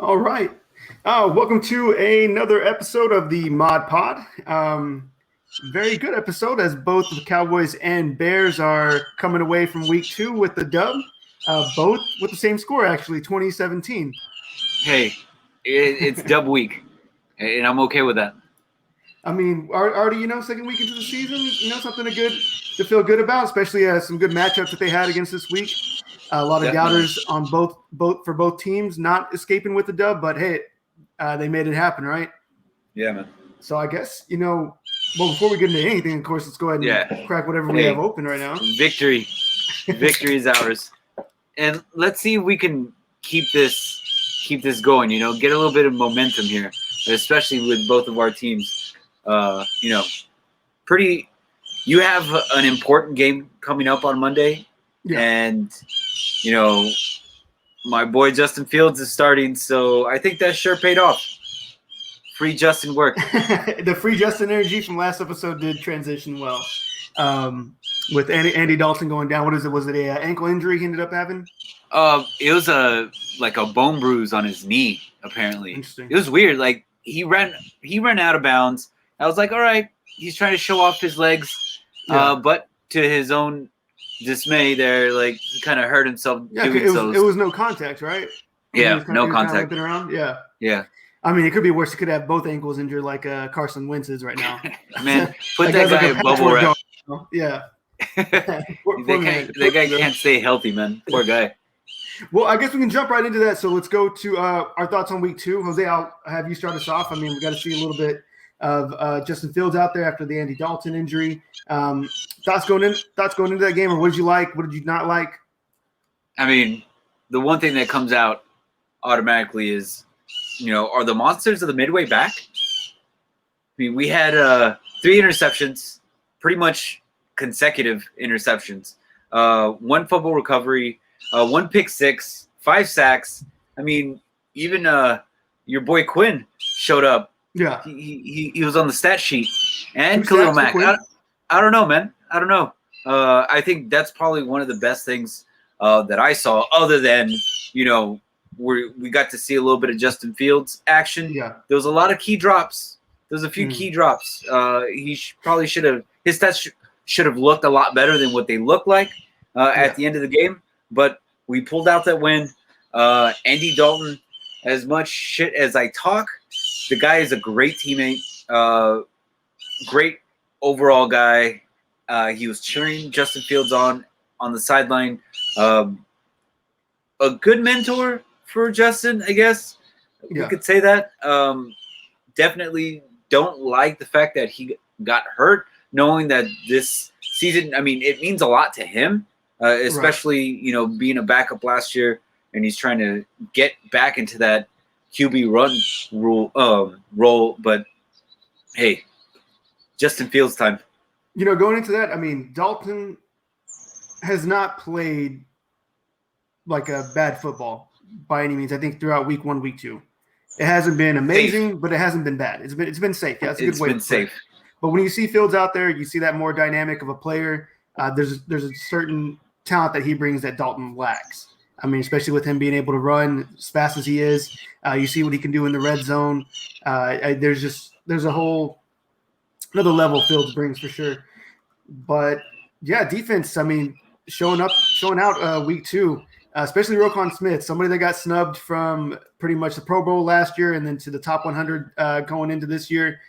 All right. Welcome to another episode of the Mod Pod. Very good episode as both the Cowboys and Bears are coming away from week 2 with the dub. Both with the same score, actually, 2017. Hey, it's dub week, and I'm okay with that. I mean, already, second week into the season, something to feel good about, especially some good matchups that they had against this week. A lot of doubters on both teams not escaping with the dub, but hey, they made it happen, right? Yeah, man. So I guess, before we get into anything, of course, let's go ahead and crack whatever we have open right now. Victory is ours, and let's see if we can keep this going. Get a little bit of momentum here, especially with both of our teams. You have an important game coming up on Monday, and my boy Justin Fields is starting, so I think that sure paid off. Free Justin work. The free Justin energy from last episode did transition well. With Andy Dalton going down, what is it? Was it a ankle injury he ended up having? It was a bone bruise on his knee. Apparently, interesting. It was weird. Like he ran out of bounds. I was like, all right, he's trying to show off his legs. Yeah. But to his own dismay, there, he kind of hurt himself. Yeah, it was no contact, right? Yeah, no contact. Around. Yeah. Yeah. I mean, it could be worse. He could have both ankles injured like Carson Wentz is right now. Man, put that guy in bubble wrap. Yeah. That guy can't stay healthy, man. Poor guy. Well, I guess we can jump right into that. So let's go to our thoughts on week 2. Jose, I'll have you start us off. I mean, we got to see a little bit of Justin Fields out there after the Andy Dalton injury. Thoughts going into that game, or what did you like? What did you not like? I mean, the one thing that comes out automatically is, are the monsters of the Midway back? I mean, we had 3 interceptions, pretty much consecutive interceptions. 1 fumble recovery, 1 pick six, 5 sacks. I mean, even your boy Quinn showed up. Yeah, he was on the stat sheet. And Khalil Mack. I don't know, man. I don't know. I think that's probably one of the best things that I saw, other than, we got to see a little bit of Justin Fields action. Yeah. There was a lot of key drops. There's a few key drops. Probably should have – his stats should have looked a lot better than what they looked like at the end of the game. But we pulled out that win. Andy Dalton, as much shit as I talk, the guy is a great teammate, great overall guy. He was cheering Justin Fields on the sideline. A good mentor for Justin, I guess. We could say that. Definitely don't like the fact that he got hurt, knowing that this season, I mean, it means a lot to him, especially, being a backup last year, and he's trying to get back into that QB run role. But, hey, Justin Fields time. Going into that, I mean, Dalton has not played like a bad football by any means. I think throughout week 1, week 2, it hasn't been amazing, but it hasn't been bad. It's been safe. Yeah, it's a good way. It's been safe. But when you see Fields out there, you see that more dynamic of a player. There's a certain talent that he brings that Dalton lacks. I mean, especially with him being able to run as fast as he is. You see what he can do in the red zone. There's a whole another level Fields brings for sure. But yeah, defense. I mean, showing out week 2, especially Roquan Smith, somebody that got snubbed from pretty much the Pro Bowl last year and then to the top 100 going into this year,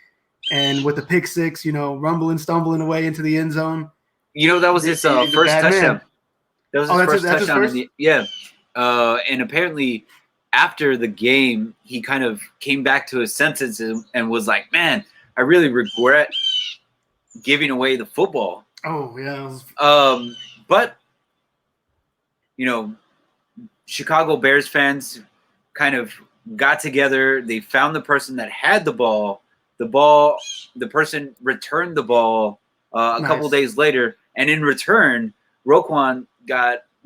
and with the pick six, rumbling, stumbling away into the end zone. That was his first touchdown. Man. That was his first touchdown. And apparently after the game, he kind of came back to his senses and was like, man, I really regret giving away the football. Oh, yeah. But, Chicago Bears fans kind of got together. They found the person that had the ball. The person returned the ball a couple days later. And in return, Roquan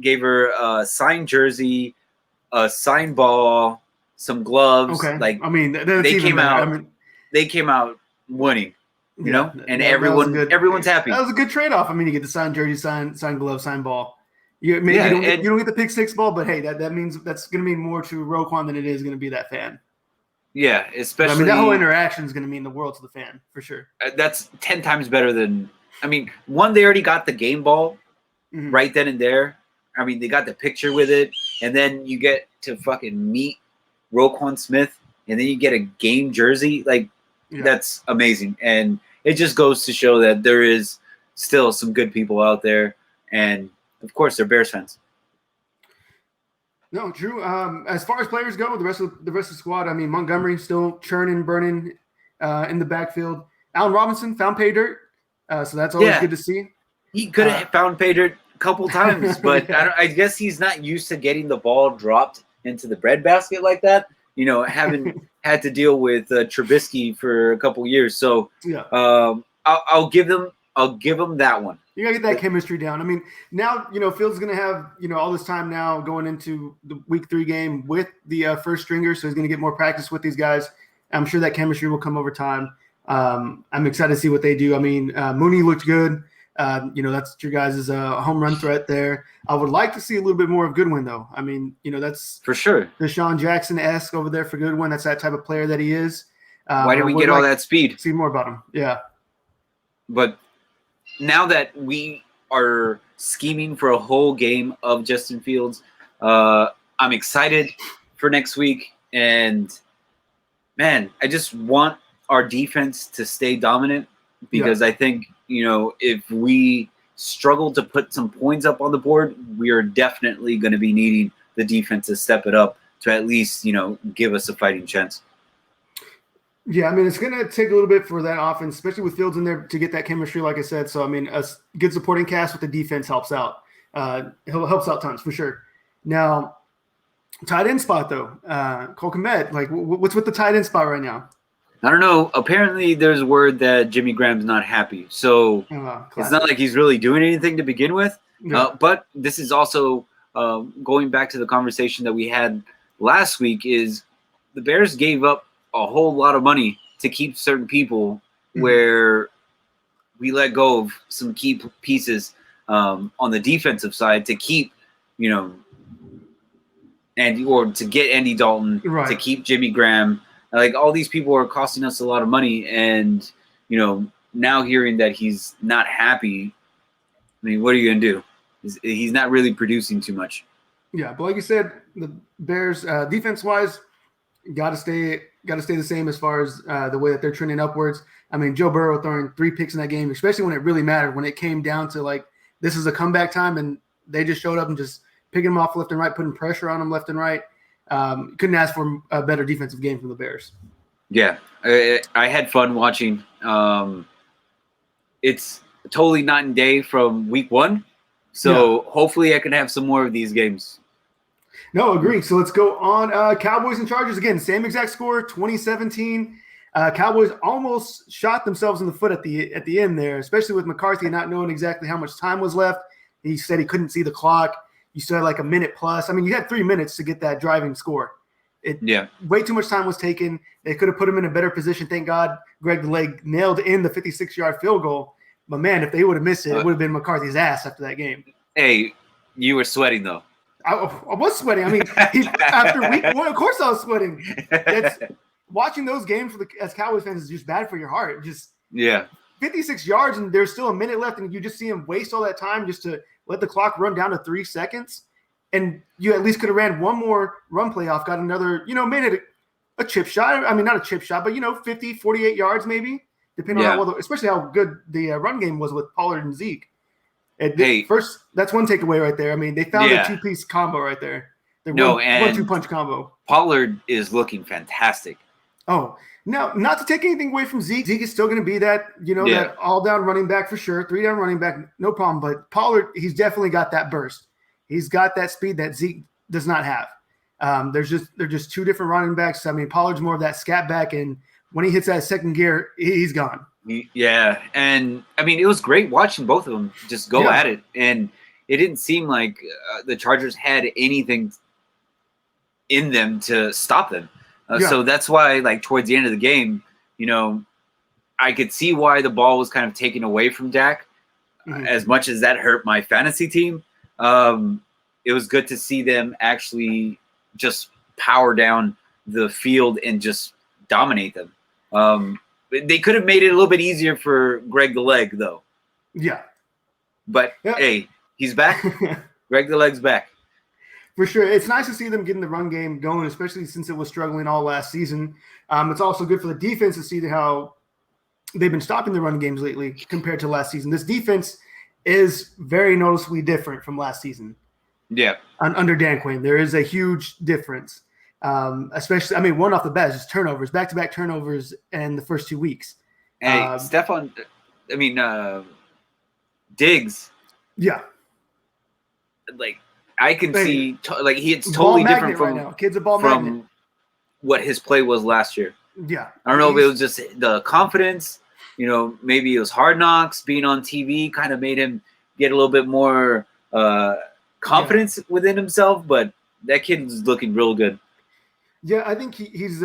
gave her a signed jersey, a signed ball, some gloves. Okay. They came out winning. And everyone's happy. That was a good trade-off. I mean, you get the signed jersey, signed glove, signed ball. You don't get the pick six ball, but hey, that means that's going to mean more to Roquan than it is going to be that fan. Yeah, especially. But, I mean, that whole interaction is going to mean the world to the fan for sure. That's 10 times better than. I mean, one, they already got the game ball right then and there. I mean, they got the picture with it, and then you get to fucking meet Roquan Smith, and then you get a game jersey. Like, that's amazing, and it just goes to show that there is still some good people out there, and of course, they're Bears fans. No, true. As far as players go, the rest of the squad. I mean, Montgomery still churning, burning in the backfield. Allen Robinson found pay dirt, so that's always good to see. He could have found pay dirt a couple times, but I guess he's not used to getting the ball dropped into the breadbasket like that. You know, having had to deal with Trubisky for a couple years, so I'll give them that one. You gotta get that chemistry down. I mean, now Fields is gonna have all this time now going into the week 3 game with the first stringer, so he's gonna get more practice with these guys. I'm sure that chemistry will come over time. I'm excited to see what they do. I mean, Mooney looked good. That's your guys' home run threat there. I would like to see a little bit more of Goodwin, though. I mean, that's for sure. Deshaun Jackson-esque over there for Goodwin. That's that type of player that he is. Why did we get all that speed? See more about him. Yeah. But now that we are scheming for a whole game of Justin Fields, I'm excited for next week. And, man, I just want our defense to stay dominant because I think, if we struggle to put some points up on the board, we are definitely going to be needing the defense to step it up to at least, give us a fighting chance. Yeah, I mean, it's going to take a little bit for that offense, especially with Fields in there to get that chemistry, like I said. So, I mean, a good supporting cast with the defense helps out. Helps out tons for sure. Now, tight end spot, though. Cole Kmet, like, what's with the tight end spot right now? I don't know. Apparently, there's word that Jimmy Graham's not happy. So, it's not like he's really doing anything to begin with. Yeah. But this is also going back to the conversation that we had last week is the Bears gave up a whole lot of money to keep certain people where we let go of some key pieces on the defensive side to keep, or to get Andy Dalton, to keep Jimmy Graham. Like, all these people are costing us a lot of money. And, now hearing that he's not happy, I mean, what are you going to do? He's not really producing too much. Yeah, but like you said, the Bears, defense-wise, got to stay the same as far as the way that they're trending upwards. I mean, Joe Burrow throwing 3 picks in that game, especially when it really mattered, when it came down to, like, this is a comeback time, and they just showed up and just picking them off left and right, putting pressure on them left and right. Couldn't ask for a better defensive game from the Bears. Yeah, I had fun watching. It's totally night and day from week 1, so hopefully I can have some more of these games. No, agree. So let's go on Cowboys and Chargers again. Same exact score, 2017. Cowboys almost shot themselves in the foot at the end there, especially with McCarthy not knowing exactly how much time was left. He said he couldn't see the clock. You still had like a minute plus. I mean, you had 3 minutes to get that driving score. Way too much time was taken. They could have put him in a better position. Thank God Greg DeLay nailed in the 56-yard field goal. But, man, if they would have missed it, it would have been McCarthy's ass after that game. Hey, you were sweating, though. I was sweating. I mean, after week 1, of course I was sweating. Watching those games as Cowboys fans is just bad for your heart. 56 yards, and there's still a minute left, and you just see him waste all that time just to let the clock run down to 3 seconds. And you at least could have ran one more run play off, got another, made it a chip shot. I mean, not a chip shot, but, 50, 48 yards maybe, depending on how well, especially how good the run game was with Pollard and Zeke. First, that's one takeaway right there. I mean, they found a 2-piece combo right there. One-2 punch combo. Pollard is looking fantastic. Oh, now, not to take anything away from Zeke. Zeke is still going to be that, that all-down running back for sure. 3-down running back, no problem. But Pollard, he's definitely got that burst. He's got that speed that Zeke does not have. They're just 2 different running backs. I mean, Pollard's more of that scat back, and when he hits that second gear, he's gone. Yeah, and I mean, it was great watching both of them just go at it, and it didn't seem like the Chargers had anything in them to stop them. So that's why, like, towards the end of the game, I could see why the ball was kind of taken away from Dak, as much as that hurt my fantasy team. it was good to see them actually just power down the field and just dominate them. They could have made it a little bit easier for Greg the Leg, though. Yeah. But, hey, he's back. Greg the Leg's back. For sure. It's nice to see them getting the run game going, especially since it was struggling all last season. It's also good for the defense to see how they've been stopping the run games lately compared to last season. This defense is very noticeably different from last season. Yeah. Under Dan Quinn, there is a huge difference. Especially, I mean, one off the bat is just turnovers, back-to-back turnovers in the first 2 weeks. Hey, Diggs. Yeah. Like, I can see, it's totally different from, right now. Kid's a ball magnet. What his play was last year. Yeah. I don't know if it was just the confidence, maybe it was Hard Knocks, being on TV kind of made him get a little bit more confidence within himself, but that kid is looking real good. Yeah, I think he's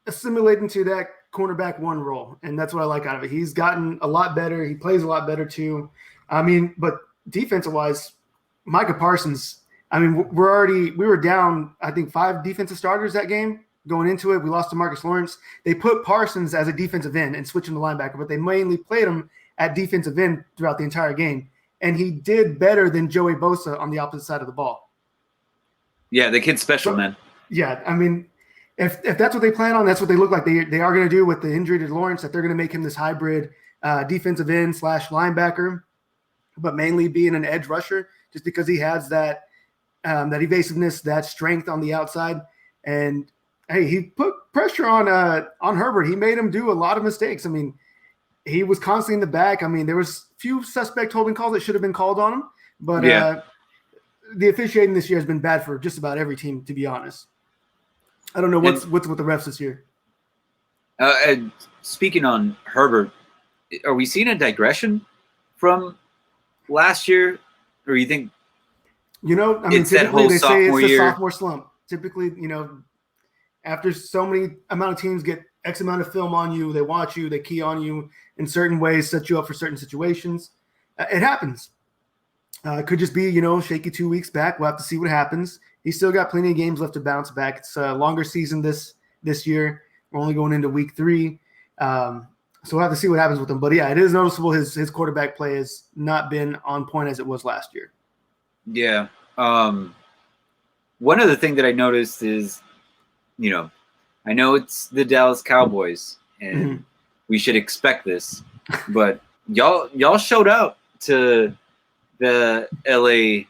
assimilating to that cornerback one role, and that's what I like out of it. He's gotten a lot better. He plays a lot better too. I mean, but defensive-wise, Micah Parsons, I mean, we were down, I think, 5 defensive starters that game going into it. We lost to Marcus Lawrence. They put Parsons as a defensive end and switched him to linebacker, but they mainly played him at defensive end throughout the entire game. And he did better than Joey Bosa on the opposite side of the ball. Yeah, the kid's special, man. Yeah, I mean, if that's what they plan on, that's what they look like. They are going to do with the injury to Lawrence, that they're going to make him this hybrid defensive end / linebacker, but mainly being an edge rusher just because he has that evasiveness, that strength on the outside. And, hey, he put pressure on Herbert. He made him do a lot of mistakes. I mean, he was constantly in the back. I mean, there was few suspect holding calls that should have been called on him, but the officiating this year has been bad for just about every team, to be honest. I don't know what's with the refs this year. And speaking on Herbert, are we seeing a digression from last year, or you think? I mean, typically they say it's the sophomore slump. Typically, after so many amount of teams get X amount of film on you, they watch you, they key on you in certain ways, set you up for certain situations. It happens. It could just be, shaky 2 weeks back. We'll have to see what happens. He's still got plenty of games left to bounce back. It's a longer season this year. We're only going into week 3. So we'll have to see what happens with him. But, yeah, it is noticeable his quarterback play has not been on point as it was last year. Yeah. One other thing that I noticed is, I know it's the Dallas Cowboys, and we should expect this, but y'all showed up to the LA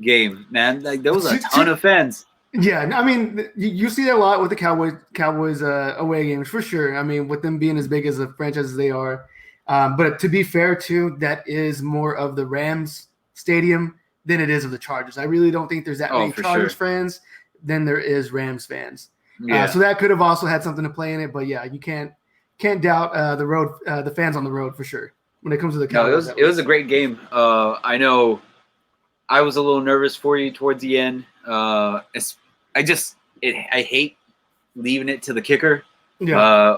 game, man. Like, there was a ton of fans. Yeah, I mean, you see that a lot with the Cowboys away games for sure. I mean, with them being as big as a franchise as they are. But to be fair, too, that is more of the Rams stadium than it is of the Chargers. I really don't think there's that many Chargers fans than there is Rams fans. Yeah. So that could have also had something to play in it. But, yeah, you can't doubt the fans on the road for sure when it comes to the Cowboys. No, it was a great game. I know I was a little nervous for you towards the end. I hate leaving it to the kicker. Yeah.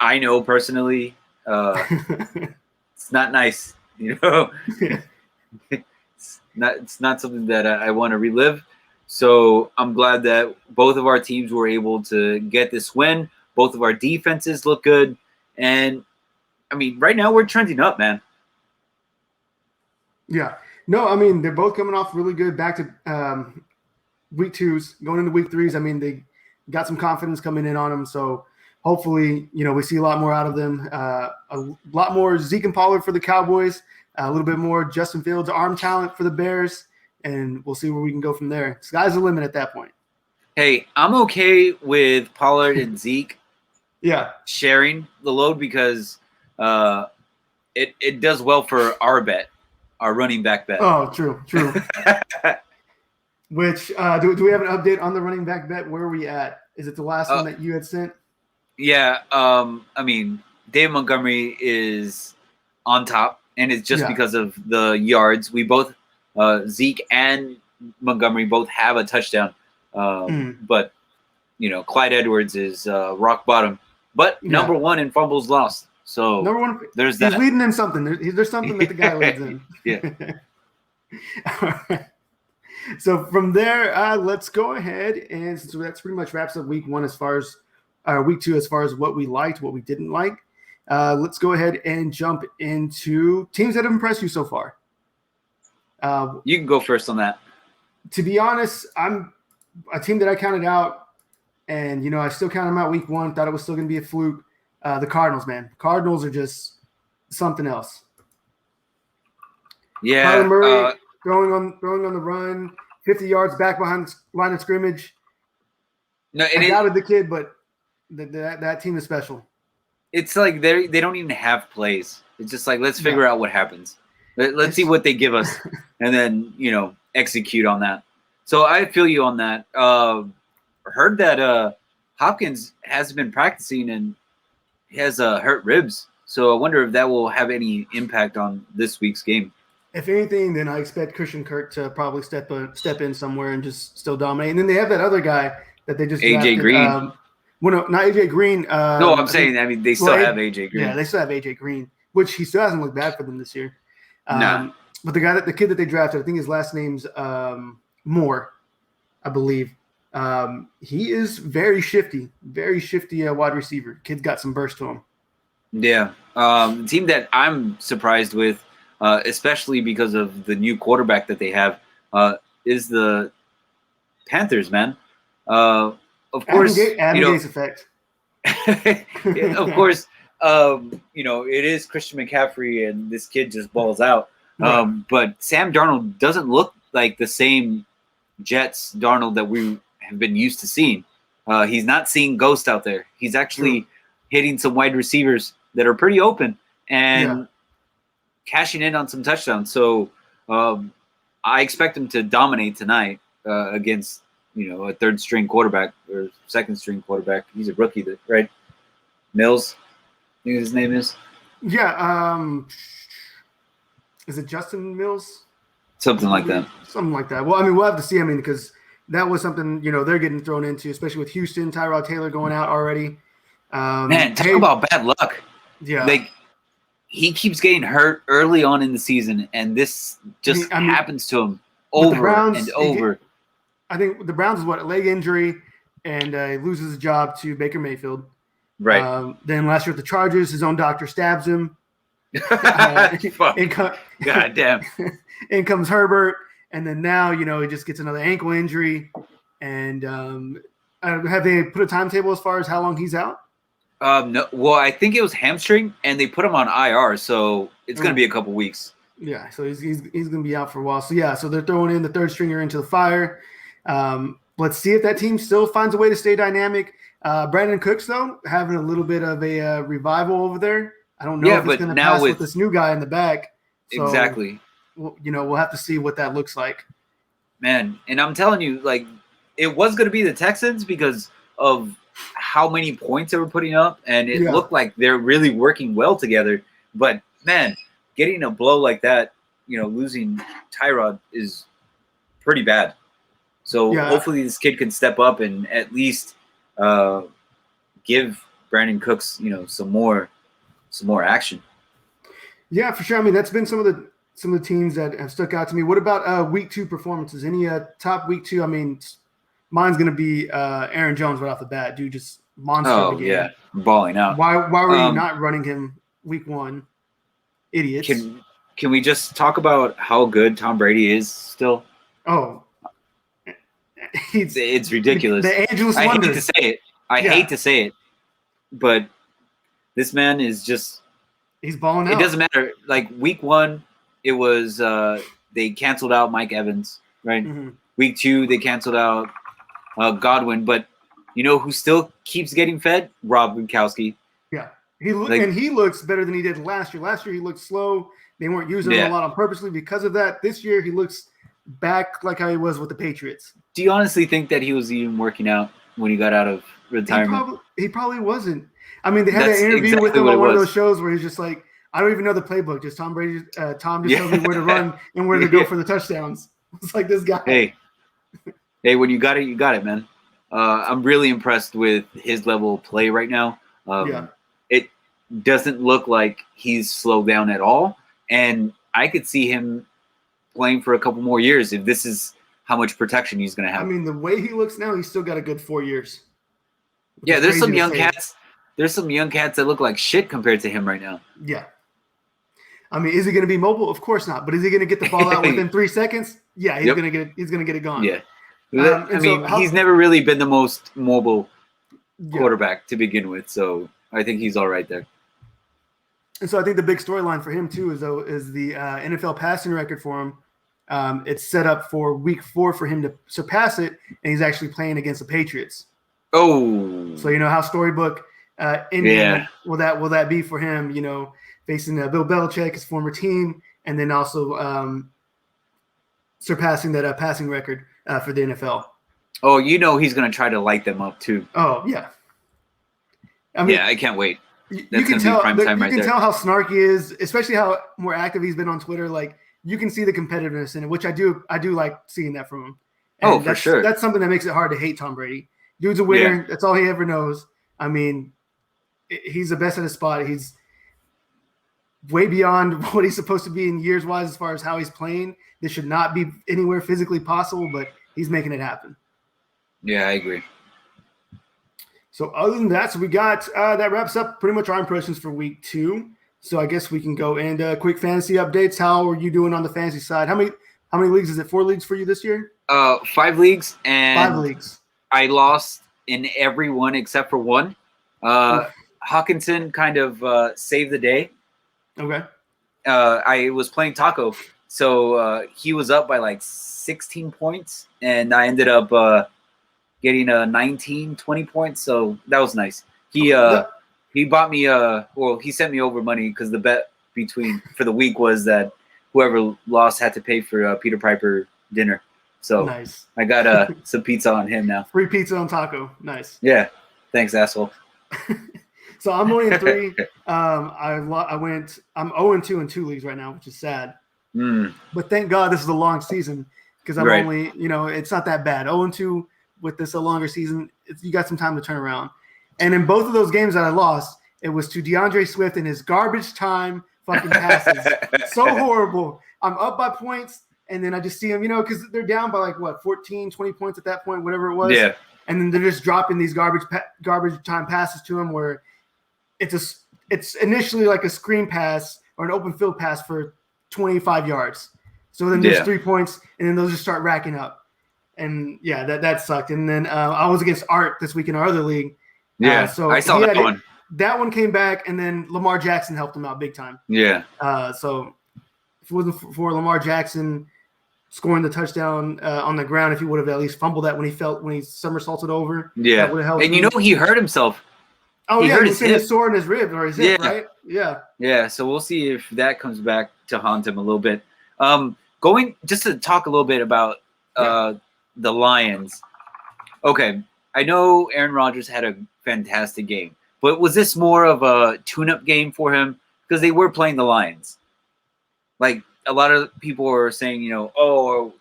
I know personally, it's not nice. Yeah. It's not something that I want to relive. So I'm glad that both of our teams were able to get this win. Both of our defenses look good, and I mean, right now we're trending up, man. Yeah. No, I mean, they're both coming off really good back to week 2s, going into week 3s. I mean, they got some confidence coming in on them. So hopefully, we see a lot more out of them. A lot more Zeke and Pollard for the Cowboys, a little bit more Justin Fields arm talent for the Bears, and we'll see where we can go from there. Sky's the limit at that point. Hey, I'm okay with Pollard and Zeke sharing the load because it does well for our bet. Our running back bet. Oh, true. Which do we have an update on the running back bet? Where are we at? Is it the last one that you had sent? Yeah. I mean, Dave Montgomery is on top, and it's just because of the yards. We both, Zeke and Montgomery, both have a touchdown. But Clyde Edwards is rock bottom, but number 1 in fumbles lost. So number 1, there's that. He's leading in something. There's something that the guy leads in. Yeah. All right. So from there, let's go ahead and so that's pretty much wraps up week 1 as far as week 2 as far as what we liked, what we didn't like. Let's go ahead and jump into teams that have impressed you so far. You can go first on that. To be honest, I'm a team that I counted out, and I still counted them out week 1. Thought it was still going to be a fluke. The Cardinals, man. Cardinals are just something else. Yeah, Kyler Murray throwing on the run, 50 yards back behind the line of scrimmage. No, I doubted the kid, but that team is special. It's like they don't even have plays. It's just like, let's figure out what happens. Let's see what they give us, and then execute on that. So I feel you on that. Heard that Hopkins hasn't been practicing and he has hurt ribs. So I wonder if that will have any impact on this week's game. If anything, then I expect Christian Kirk to probably step in somewhere and just still dominate. And then they have that other guy that they just AJ drafted. Green. Well, no, not AJ Green. No, I'm saying. I mean, they still have AJ Green. Yeah, they still have AJ Green, which he still hasn't looked bad for them this year. No. But the kid that they drafted, I think his last name's Moore, I believe. He is very shifty wide receiver. Kid's got some burst to him. Yeah. The team that I'm surprised with, especially because of the new quarterback that they have, is the Panthers, man. Of course, Adam Gase effect. Of course, it is Christian McCaffrey, and this kid just balls out. Right. But Sam Darnold doesn't look like the same Jets Darnold that we have been used to seeing. He's not seeing ghosts out there. He's actually hitting some wide receivers that are pretty open and cashing in on some touchdowns. So I expect him to dominate tonight against a third string quarterback or second string quarterback. He's a rookie, right? Mills, I think his name is. Yeah. Is it Justin Mills? Something like that. Something like that. Well, I mean, we'll have to see. I mean, because that was something they're getting thrown into, especially with Houston, Tyrod Taylor going out already. Man, talk about bad luck. Yeah. Like, he keeps getting hurt early on in the season, and this just happens to him over and over. I think the Browns is a leg injury, and he loses his job to Baker Mayfield. Right. Then last year at the Chargers, his own doctor stabs him. God damn. In comes Herbert, and then now he just gets another ankle injury. And have they put a timetable as far as how long he's out? No. Well, I think it was hamstring, and they put him on IR, so it's going to be a couple weeks. Yeah, so he's going to be out for a while. So they're throwing in the third stringer into the fire. Let's see if that team still finds a way to stay dynamic. Brandon Cooks, though, having a little bit of a revival over there. I don't know if it's going to pass with this new guy in the back. So, exactly. We'll have to see what that looks like. Man, and I'm telling you, like, it was going to be the Texans because of how many points they were putting up, and it looked like they're really working well together. But, man, getting a blow like that, losing Tyrod is pretty bad. So hopefully this kid can step up and at least give Brandon Cooks, some more action. Yeah, for sure. I mean, that's been some of the teams that have stuck out to me. What about week 2 performances? Any top week 2? I mean, mine's going to be Aaron Jones right off the bat. Dude, just monster. Oh, yeah, balling out. Why were you not running him week 1? Idiots. Can we just talk about how good Tom Brady is still? Oh, it's ridiculous. The ageless wonder. I hate to say it, but this man is just. He's balling out. It doesn't matter. Like week 1, it was they canceled out Mike Evans, right? Mm-hmm. Week 2, they canceled out Godwin, but who still keeps getting fed? Rob Gronkowski. Yeah, he looks better than he did last year. Last year he looked slow. They weren't using him a lot on purposely because of that. This year he looks back like how he was with the Patriots. Do you honestly think that he was even working out when he got out of retirement? He probably wasn't. I mean, they had an interview with him on one of those shows where he's just like, I don't even know the playbook. Just Tom Brady. Tom just tells me where to run and where to go for the touchdowns. It's like this guy. Hey, when you got it, man. I'm really impressed with his level of play right now. It doesn't look like he's slowed down at all, and I could see him playing for a couple more years if this is how much protection he's going to have. I mean, the way he looks now, he's still got a good 4 years. Yeah, there's some young cats. There's some young cats that look like shit compared to him right now. Yeah. I mean, is he going to be mobile? Of course not. But is he going to get the ball out within 3 seconds? Yeah, he's going to get it. He's going to get it gone. Yeah. I mean, he's never really been the most mobile quarterback to begin with, so I think he's all right there. And so I think the big storyline for him too is the NFL passing record for him. It's set up for week 4 for him to surpass it, and he's actually playing against the Patriots. Oh, so you know how storybook ending will that be for him? You know, facing Bill Belichick, his former team, and then also surpassing that passing record for the NFL. Oh, you know he's going to try to light them up too. Oh yeah. I mean, I can't wait. You can tell how snarky he is, especially how more active he's been on Twitter. Like you can see the competitiveness in it, which I do like seeing that from him. And for sure. That's something that makes it hard to hate Tom Brady. Dude's a winner. Yeah. That's all he ever knows. I mean, he's the best at his spot. He's way beyond what he's supposed to be in years-wise as far as how he's playing. This should not be anywhere physically possible, but he's making it happen. Yeah, I agree. So other than that, we got that wraps up pretty much our impressions for week 2. So I guess we can go into quick fantasy updates. How are you doing on the fantasy side? How many leagues is it? 4 leagues for you this year? 5 leagues, and 5 leagues. I lost in every one except for one. Hawkinson kind of saved the day. Okay. I was playing Taco, so he was up by like 16 points, and I ended up getting 19, 20 points, so that was nice. He bought me he sent me over money because the bet for the week was that whoever lost had to pay for Peter Piper dinner. So nice. I got some pizza on him now. Free pizza on Taco. Nice. Yeah. Thanks, asshole. So I'm only in 3. I'm 0-2 in 2 leagues right now, which is sad. But thank God this is a long season because I'm only, it's not that bad. 0-2 with this a longer season, you got some time to turn around. And in both of those games that I lost, it was to DeAndre Swift and his garbage time fucking passes. So horrible. I'm up by points, and then I just see them, because they're down by 14, 20 points at that point, whatever it was. Yeah. And then they're just dropping these garbage time passes to him where it's initially like a screen pass or an open field pass for 25 yards. So then there's 3 points, and then those just start racking up. And yeah, that sucked. And then I was against Art this week in our other league. Yeah, so I saw that one. That one came back, and then Lamar Jackson helped him out big time. Yeah. So if it wasn't for Lamar Jackson scoring the touchdown on the ground, if he would have at least fumbled that when he somersaulted over, that would have helped. And he hurt himself. Oh, he hurt his sore in his rib or his hip, right? Yeah. Yeah. So we'll see if that comes back to haunt him a little bit. Going just to talk a little bit about the Lions. Okay, I know Aaron Rodgers had a fantastic game, but was this more of a tune-up game for him? Because they were playing the Lions. Like, a lot of people were saying,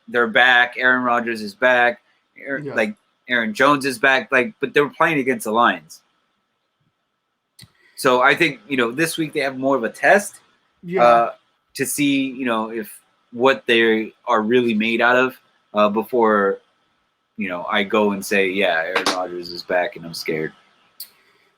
they're back, Aaron Rodgers is back, Aaron Jones is back, but they were playing against the Lions. So I think, this week they have more of a test to see, if what they are really made out of before I go and say, Aaron Rodgers is back and I'm scared.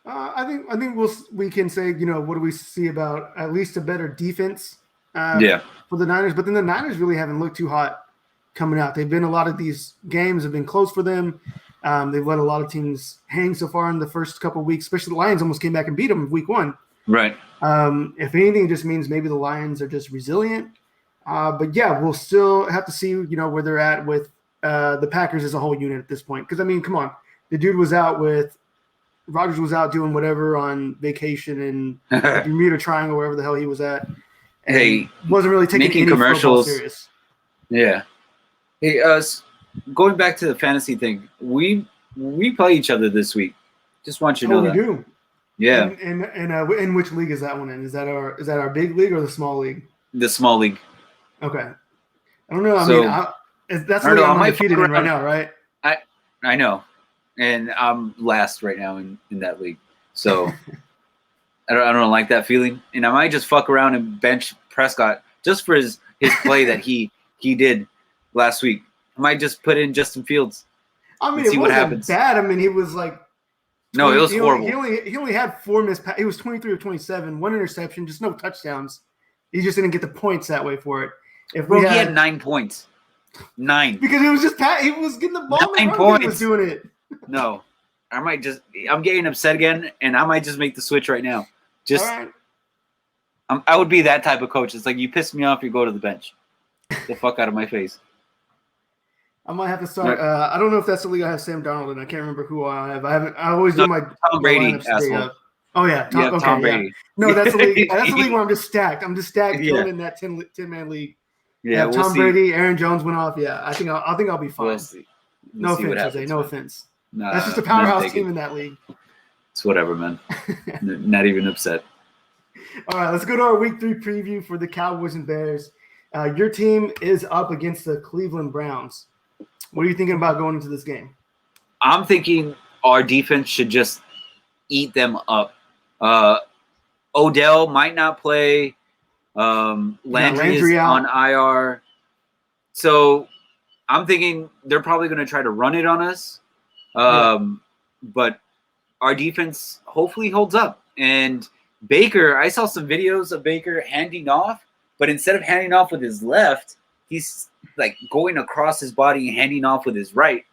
I think we can say, what do we see about at least a better defense for the Niners? But then the Niners really haven't looked too hot coming out. A lot of these games have been close for them. They've let a lot of teams hang so far in the first couple of weeks, especially the Lions almost came back and beat them week 1. Right. If anything, it just means maybe the Lions are just resilient. But we'll still have to see, where they're at with the Packers as a whole unit at this point. Because, I mean, come on. The dude was out Rodgers was out doing whatever on vacation in the Bermuda Triangle, wherever the hell he was at. And wasn't really taking any commercials serious. Yeah. Hey, going back to the fantasy thing, we play each other this week. Just want you to know that. We do. Yeah. And in which league is that one in? Is that our big league or the small league? The small league. Okay. I don't know. That's what I'm undefeated in right now, right? I know. And I'm last right now in that league. So I don't like that feeling. And I might just fuck around and bench Prescott just for his play that he he did last week. I might just put in Justin Fields. I mean, and see it what wasn't happens. bad. I mean, he was like, No, it was horrible. He only had 4 missed passes. He was 23 of 27, 1 interception, just no touchdowns. He just didn't get the points that way for it. He had 9 points. 9. Because it was just he was getting the ball. 9 points. points. He was doing it. No, I'm getting upset again, and I might just make the switch right now. Just, all right. I would be that type of coach. It's like, you piss me off, you go to the bench. Get the fuck out of my face. I might have to start. I don't know if that's the league I have Sam Darnold in. I can't remember who I have. I always do my Tom Brady. Asshole. Oh yeah, Tom Brady. Yeah. No, that's the league. That's the league where I'm just stacked. I'm just stacked going in that 10-man league. Yeah, we'll Tom Brady, Aaron Jones went off. Yeah, I think I'll be fine. We'll see. No offense, Jose. No offense. That's just a powerhouse team in that league. It's whatever, man. Not even upset. All right, let's go to our Week 3 preview for the Cowboys and Bears. Your team is up against the Cleveland Browns. What are you thinking about going into this game? I'm thinking our defense should just eat them up. Odell might not play. Landry is on IR. So I'm thinking they're probably going to try to run it on us. But our defense hopefully holds up. And Baker, I saw some videos of Baker handing off, but instead of handing off with his left, he's like going across his body and handing off with his right.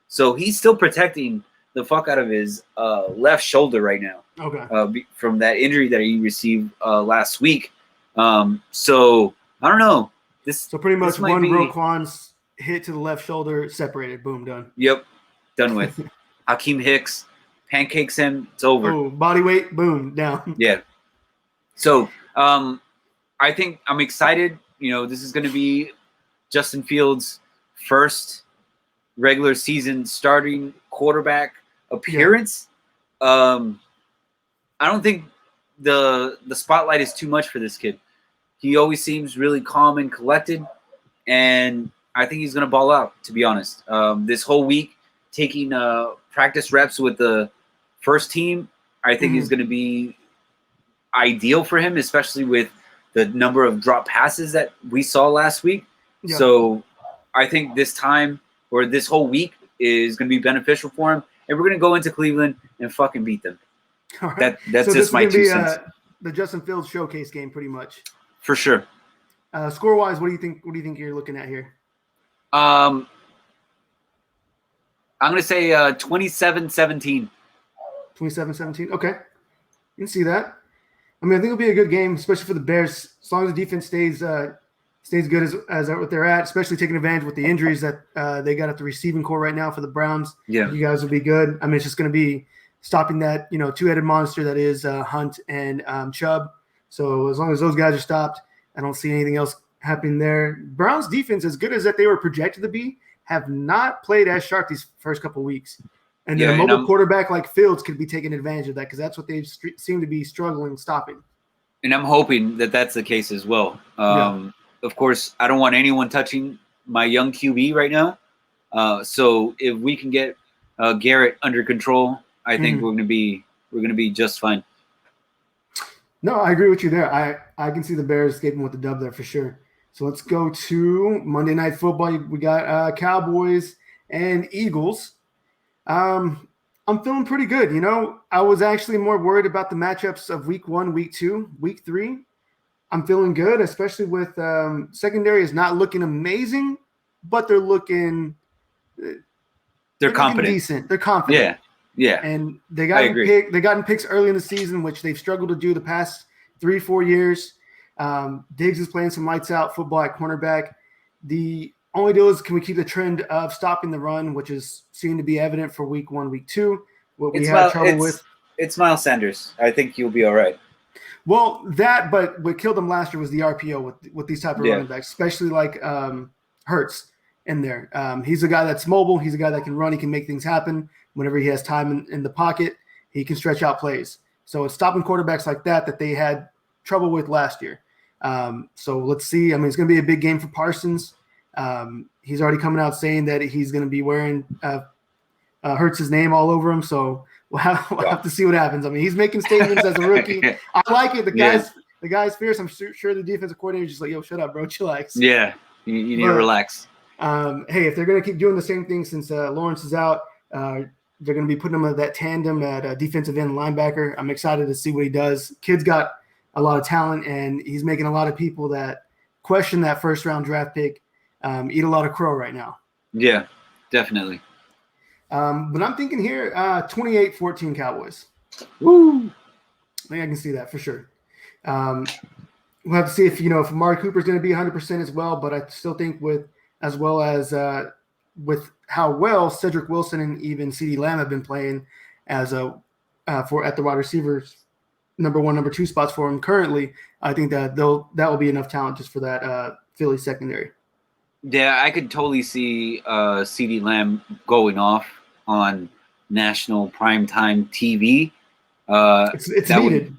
So he's still protecting the fuck out of his left shoulder right now. Okay. From that injury that he received last week. So I don't know. So pretty much one Roquan's hit to the left shoulder, separated, boom, done. Yep, done with. Hakeem Hicks pancakes him. It's over. Oh, body weight, boom, down. Yeah. So I think I'm excited. You know, this is going to be Justin Fields' first regular season starting quarterback appearance. I don't think the spotlight is too much for this kid. He always seems really calm and collected, and I think he's going to ball out, to be honest. This whole week, taking practice reps with the first team, I think is going to be ideal for him, especially with the number of drop passes that we saw last week. Yeah. So I think this time or this whole week is going to be beneficial for him, and we're going to go into Cleveland and fucking beat them. All right. That's so just my 2 cents. The Justin Fields showcase game, pretty much. For sure. Score-wise, what do you think? What do you think you're looking at here? I'm going to say 27-17. 27-17. Okay, you can see that. I mean, I think it'll be a good game, especially for the Bears, as long as the defense stays good as what they're at, especially taking advantage with the injuries that they got at the receiving core right now for the Browns. Yeah, you guys will be good. I mean, it's just going to be stopping that, two-headed monster that is Hunt and Chubb. So as long as those guys are stopped, I don't see anything else happening there. Browns defense, as good as that they were projected to be, have not played as sharp these first couple of weeks. And then a mobile quarterback like Fields could be taking advantage of that because that's what they seem to be struggling stopping. And I'm hoping that that's the case as well. Of course, I don't want anyone touching my young QB right now. So if we can get Garrett under control, I think we're going to be just fine. No, I agree with you there. I can see the Bears escaping with the dub there for sure. So let's go to Monday Night Football. We got Cowboys and Eagles. I'm feeling pretty good. I was actually more worried about the matchups of week 1, week 2, week 3. I'm feeling good, especially with secondary is not looking amazing, but they're looking they're confident. Decent. They're confident. Yeah. And they got in picks early in the season, which they've struggled to do the past 3-4 years. Diggs is playing some lights out football at cornerback. The only deal is, can we keep the trend of stopping the run, which is seeming to be evident for week 1, week 2. What we had trouble with. It's Miles Sanders. I think you'll be all right. Well, but what killed them last year was the RPO with these type of running backs, especially like Hurts in there. He's a guy that's mobile. He's a guy that can run. He can make things happen whenever he has time in the pocket. He can stretch out plays. So it's stopping quarterbacks like that they had trouble with last year. So let's see. I mean, it's going to be a big game for Parsons. He's already coming out saying that he's going to be wearing Hurts' name all over him. So we'll have to see what happens. I mean, he's making statements as a rookie. I like it. The guy's fierce. I'm sure the defensive coordinator is just like, yo, shut up, bro. Chillax. Yeah. You need to relax. Hey, if they're going to keep doing the same thing since Lawrence is out, they're going to be putting him at that tandem at defensive end linebacker. I'm excited to see what he does. Kid's got a lot of talent, and he's making a lot of people that question that first-round draft pick eat a lot of crow right now. Yeah, definitely. But I'm thinking here 28-14 Cowboys. Woo! I think I can see that for sure. We'll have to see if Amari Cooper's going to be 100% as well, but I still think with how well Cedric Wilson and even CeeDee Lamb have been playing as at the wide receivers number 1, number 2 spots for him currently, I think that will be enough talent just for that Philly secondary. Yeah, I could totally see CeeDee Lamb going off on national primetime TV. It's needed.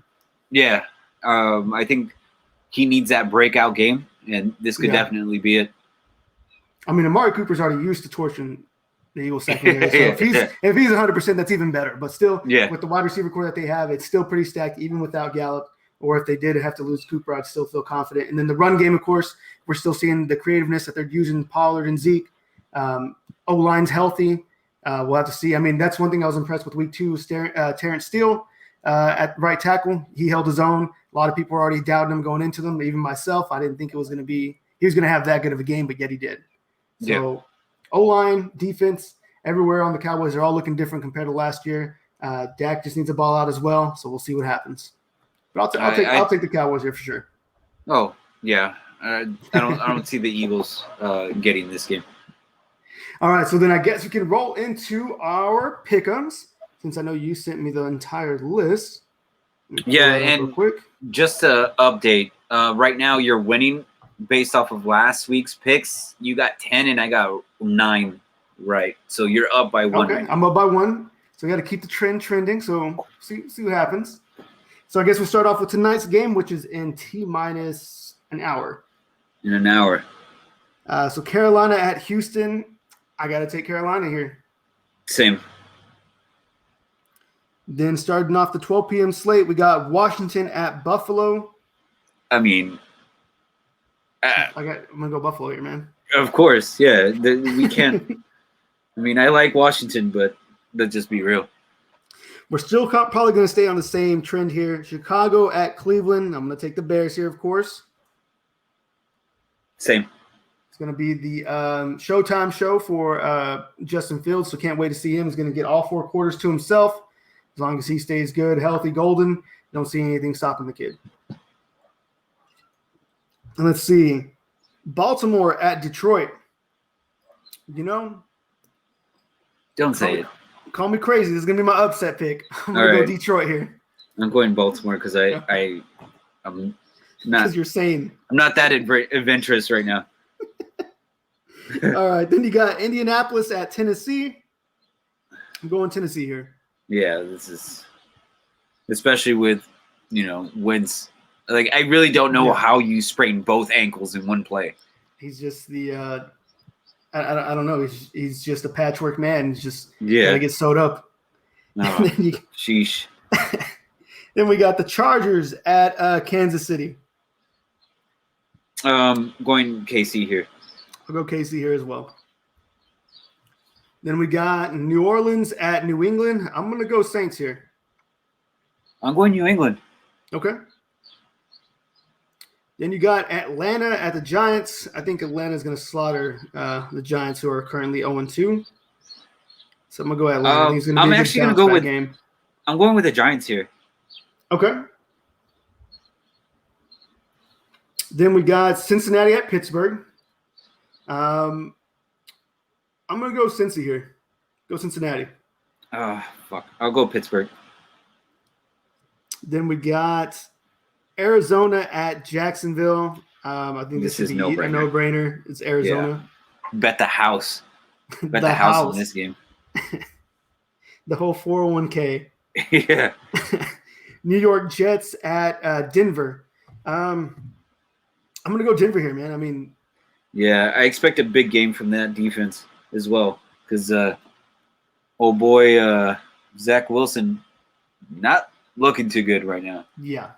I think he needs that breakout game, and this could definitely be it. I mean, Amari Cooper's already used to torching the Eagles secondary, so if he's 100%, that's even better. But still, with the wide receiver core that they have, it's still pretty stacked, even without Gallup. Or if they did have to lose Cooper, I'd still feel confident. And then the run game, of course, we're still seeing the creativeness that they're using Pollard and Zeke. O-line's healthy. We'll have to see. I mean, that's one thing I was impressed with week 2 was Terrence Steele at right tackle. He held his own. A lot of people were already doubting him going into them, even myself. I didn't think he was going to have that good of a game, but yet he did. So O-line, defense, everywhere on the Cowboys are all looking different compared to last year. Dak just needs a ball out as well, so we'll see what happens. But I'll take the Cowboys here for sure. Oh yeah, I don't see the Eagles getting this game. All right, so then I guess we can roll into our pick'ems since I know you sent me the entire list. Yeah, and just to update, right now you're winning based off of last week's picks. You got 10 and I got 9 right, so you're up by 1. Okay, I'm up by 1, so we got to keep the trend trending. So see what happens. So I guess we'll start off with tonight's game, which is in T-minus an hour. In an hour. So Carolina at Houston. I got to take Carolina here. Same. Then starting off the 12 p.m. slate, we got Washington at Buffalo. I mean, I'm going to go Buffalo here, man. Of course, yeah. We can't. I mean, I like Washington, but let's just be real. We're still probably going to stay on the same trend here. Chicago at Cleveland. I'm going to take the Bears here, of course. Same. It's going to be the Showtime show for Justin Fields, so can't wait to see him. He's going to get all 4 quarters to himself. As long as he stays good, healthy, golden, don't see anything stopping the kid. And let's see. Baltimore at Detroit. Don't say it. Call me crazy. This is going to be my upset pick. I'm going to go Detroit here. I'm going Baltimore because I'm not. Because you're sane. I'm not that adventurous right now. All right. Then you got Indianapolis at Tennessee. I'm going Tennessee here. Yeah, this is especially with, Wentz. Like, I really don't know how you sprain both ankles in one play. He's just the I don't know. He's just a patchwork man. He's just gotta get sewed up. No, sheesh. Then we got the Chargers at Kansas City. Going KC here. I'll go KC here as well. Then we got New Orleans at New England. I'm going to go Saints here. I'm going New England. Okay. Then you got Atlanta at the Giants. I think Atlanta's going to slaughter the Giants, who are currently 0-2. So I'm going to go Atlanta. I'm actually going to go with game. I'm going with the Giants here. Okay. Then we got Cincinnati at Pittsburgh. I'm going to go Cincy here. Go Cincinnati. Fuck. I'll go Pittsburgh. Then we got Arizona at Jacksonville. I think this is a no-brainer. It's Arizona. Yeah. Bet the house. Bet the house on this game. The whole 401k. Yeah. New York Jets at Denver. I'm going to go Denver here, man. I mean. Yeah, I expect a big game from that defense as well because, Zach Wilson, not looking too good right now. Yeah.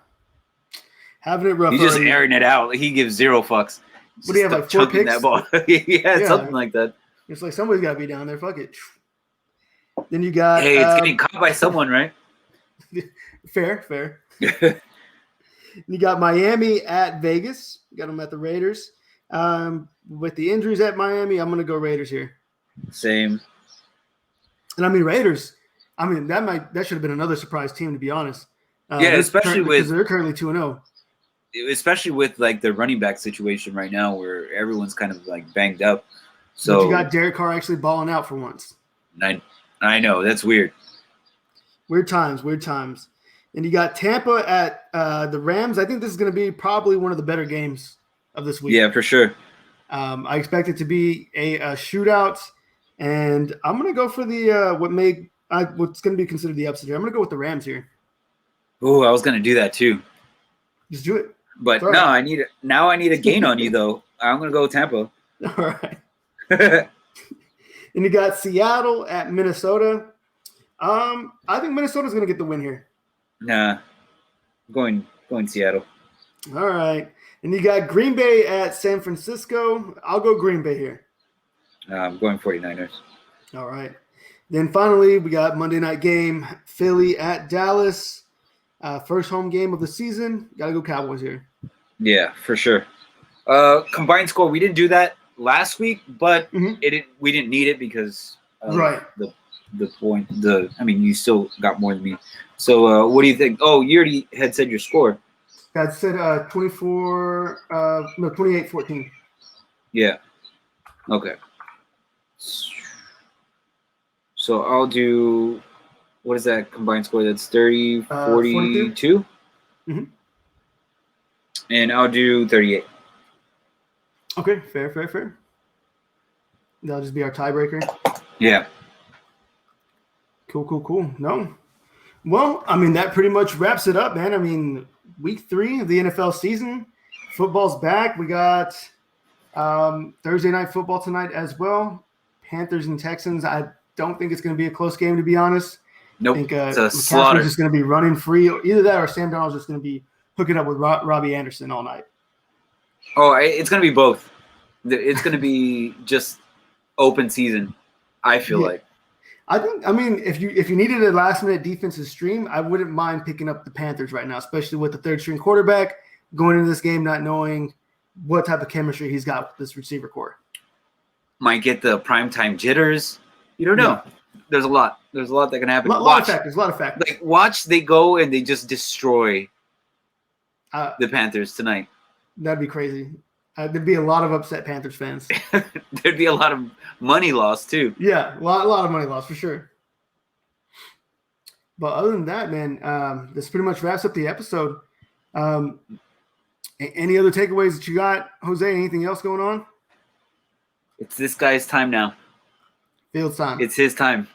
Having it rough. He's just airing it out. He gives 0 fucks. What do you have, like 4 chunking picks? that ball. Yeah, something like that. It's like somebody's got to be down there. Fuck it. Then you got. Hey, it's getting caught by someone, right? Fair. You got Miami at Vegas. You got them at the Raiders. With the injuries at Miami, I'm going to go Raiders here. Same. And I mean Raiders. I mean that should have been another surprise team, to be honest. Yeah, especially because they're currently 2-0. Especially with like the running back situation right now, where everyone's kind of like banged up. So but you got Derek Carr actually balling out for once. I know that's weird. Weird times. And you got Tampa at the Rams. I think this is going to be probably one of the better games of this week. Yeah, for sure. I expect it to be a shootout, and I'm going to go for the what's going to be considered the upset here. I'm going to go with the Rams here. Oh, I was going to do that too. Just do it. But no, I need a gain on you though. I'm going to go with Tampa. All right. And you got Seattle at Minnesota. I think Minnesota's going to get the win here. Nah, going Seattle. All right. And you got Green Bay at San Francisco. I'll go Green Bay here. I'm going 49ers. All right. Then finally, we got Monday night game, Philly at Dallas. First home game of the season. Got to go Cowboys here. Yeah, for sure. Combined score, we didn't do that last week, but we didn't need it because the point. You still got more than me. So what do you think? Oh, you already had said your score. I said 28-14. Yeah. Okay. So I'll do, what is that combined score? That's 30, 42? Mm-hmm. And I'll do 38. Okay, fair. That'll just be our tiebreaker. Yeah. Cool. No. Well, that pretty much wraps it up, man. Week 3 of the NFL season. Football's back. We got Thursday night football tonight as well. Panthers and Texans. I don't think it's going to be a close game, to be honest. Nope. I think it's a slaughter. McCaffrey's just going to be running free. Either that or Sam Darnold's just going to be hooking up with Robbie Anderson all night. Oh, it's going to be both. It's going to be just open season, I feel like. If you needed a last-minute defensive stream, I wouldn't mind picking up the Panthers right now, especially with the third-string quarterback going into this game not knowing what type of chemistry he's got with this receiver core. Might get the primetime jitters. You don't know. Yeah. There's a lot that can happen. A lot of factors. Like, watch they go and they just destroy the Panthers tonight. That'd be crazy. There'd be a lot of upset Panthers fans. There'd be a lot of money lost too. Yeah, a lot of money lost for sure. But other than that, man, this pretty much wraps up the episode. Any other takeaways that you got, Jose? Anything else going on? It's this guy's time now. Fields time. It's his time.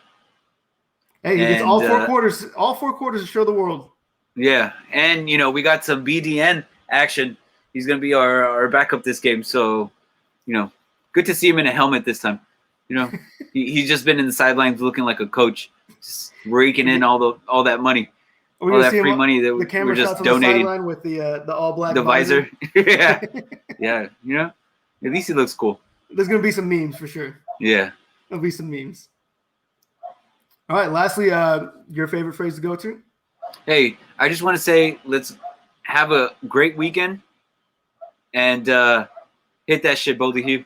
Hey, he gets all 4 quarters. All 4 quarters to show the world. Yeah, and we got some BDN action. He's going to be our backup this game. So, good to see him in a helmet this time. He's just been in the sidelines looking like a coach, just raking in all that money, all that free money that we're just donating. With the all black, the visor. Yeah. At least he looks cool. There's going to be some memes for sure. Yeah. There'll be some memes. All right. Lastly, your favorite phrase to go to? Hey, I just want to say, let's have a great weekend and hit that shit, both of you.